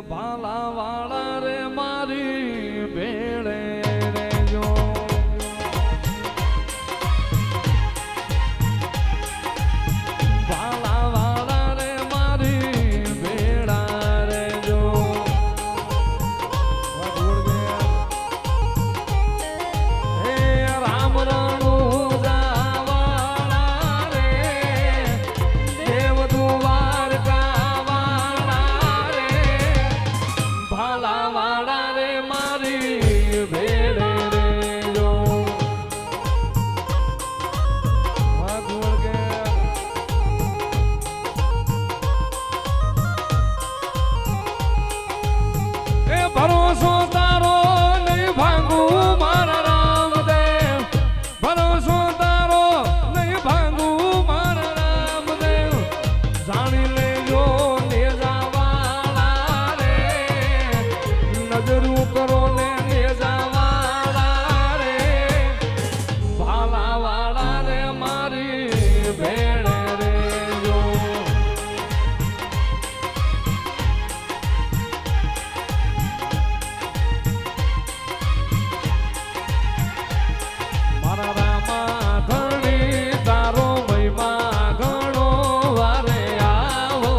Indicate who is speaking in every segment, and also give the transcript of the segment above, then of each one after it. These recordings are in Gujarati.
Speaker 1: ભાલા વાળા રે મારી ભેળે રેજો ભાલા વાળા રે મારી ભેળા રેજો હે રામ રણું જાવાળા રે દેવ દ્વારકા વાળા રે ભાલા વાળા રે મારી ભેળે રેજો એ ભરોસો તારો નહીં ભાંગું મારા રામદેવ ભરોસો તારો નહીં ભાંગું મારા રામદેવ જાણી લેજો નેજા વાળા રે નજરું કરો ને નેજા વાળા રે ભાલા વાળા રે મારી ભેળે રેજો મારા રામા ધણી તારો મહિમા ઘણો વારે આવો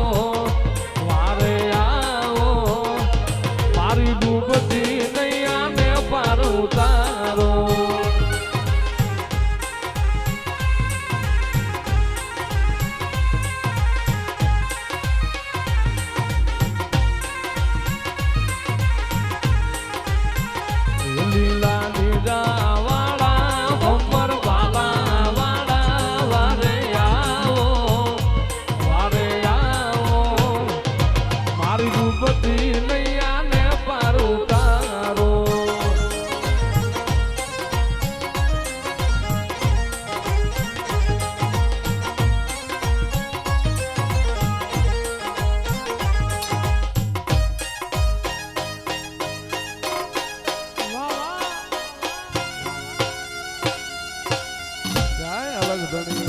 Speaker 1: મારી ડૂબતી નૈયાને પાર ઉતારો લીલા લીલા વાળા ભમર વાલા વાળા વારે આવો મારી ડૂબતી નૈયાને પાર ઉતારો જાય અલગ ધણી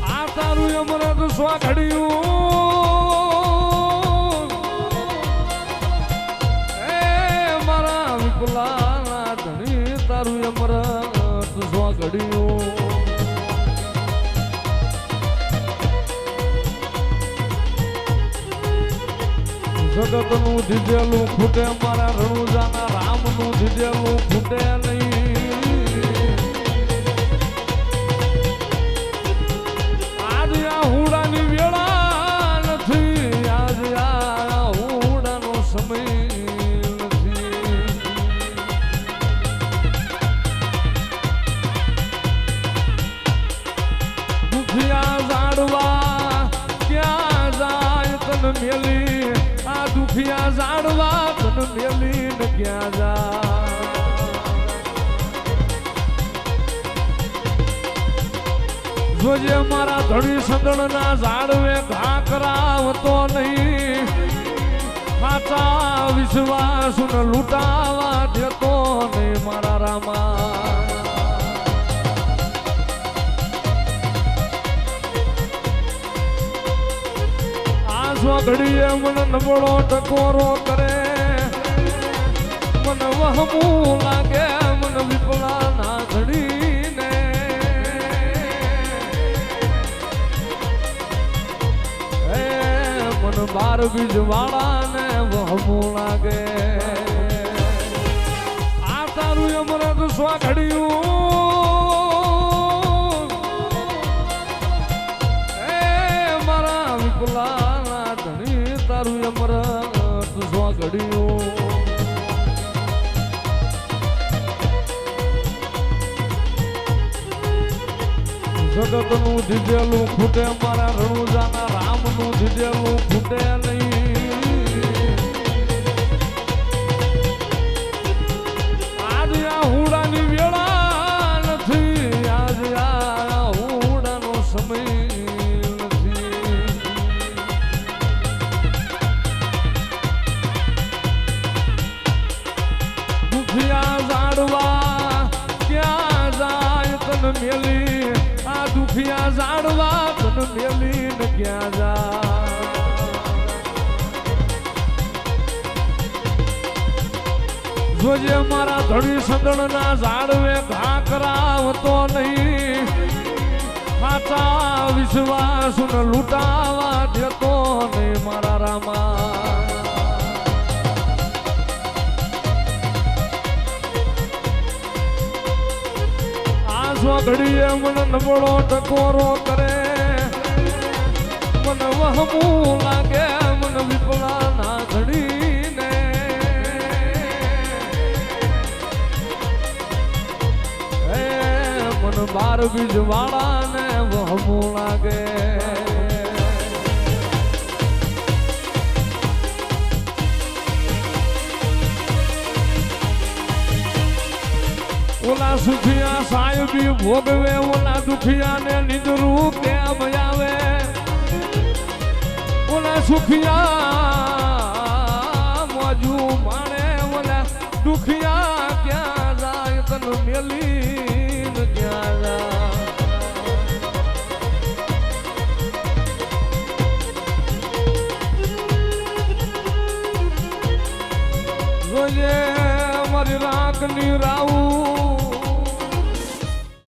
Speaker 1: આ તારું અમરત સ્વાઘડ્યું એ મારા વિપુલા ધણી તારું અમરત સ્વાઘડ્યું જગતનું દીધેલું ખૂટે મારા રણુજાના રામનું દીધેલું ખૂટે નહીં આજ આ હુડાની વેળા નથી આજ આ હુડાનો સમય નથી દુખિયા ઝાડવા ક્યાં જાય તન મેલી આ દુખિયા ઝાડવા તન મેલી ને ક્યાં જાય જોજે મારા ધણી સંદળના ઝાડવે ઘા કરાવતો નહીં સાચા વિશ્વાસ ને લૂંટાવા દેતો નહીં મારા રામા આ સ્વઘડીએ મને નબળો ટકોરો કરે મને વહમું લાગે મને વિપલા ના ધડીને બાર બીજ વાળા ને વહમું લાગે આ તારું અમરત સ્વાઘડ્યું એ મારા વિપલા ધણી તારું અમરત સ્વાઘડ્યું જગતનું દીધેલું ખૂટે મારા રણુજાના રામનું દીધેલું ખૂટે નહીં. આજ આ હુડાની વેળા નથી, આજ આ હુડાનો સમય નથી. દુખિયા ઝાડવા ક્યાં જાય તન મેલી, આ દુખિયા ઝાડવા તન મેલી ને ક્યાં જાય. જોજે મારા ધડી સંદણના ઝાડવે ઘા કરાવતો નહીં, સાચા વિશ્વાસ ને લૂંટાવા દેતો નહીં મારા રામા. આ સ્વઘડીએ મને નબળો ટકોરો કરે, મને વહમું લાગે મને વિપલા ના ધડીને. મને બાર બીજ વાળા ને વહમું લાગે. ઓલા સુખિયા સાહેબી ભોગવે, ઓલા દુખિયા ને નિંદરું કેમ આવે. ઓલા સુખિયા મોજુ માણે, ઓલા દુખિયા ક્યાં જાય તન મેલી ક્યાં જાય. રોજે મારી રાખ ની રાવું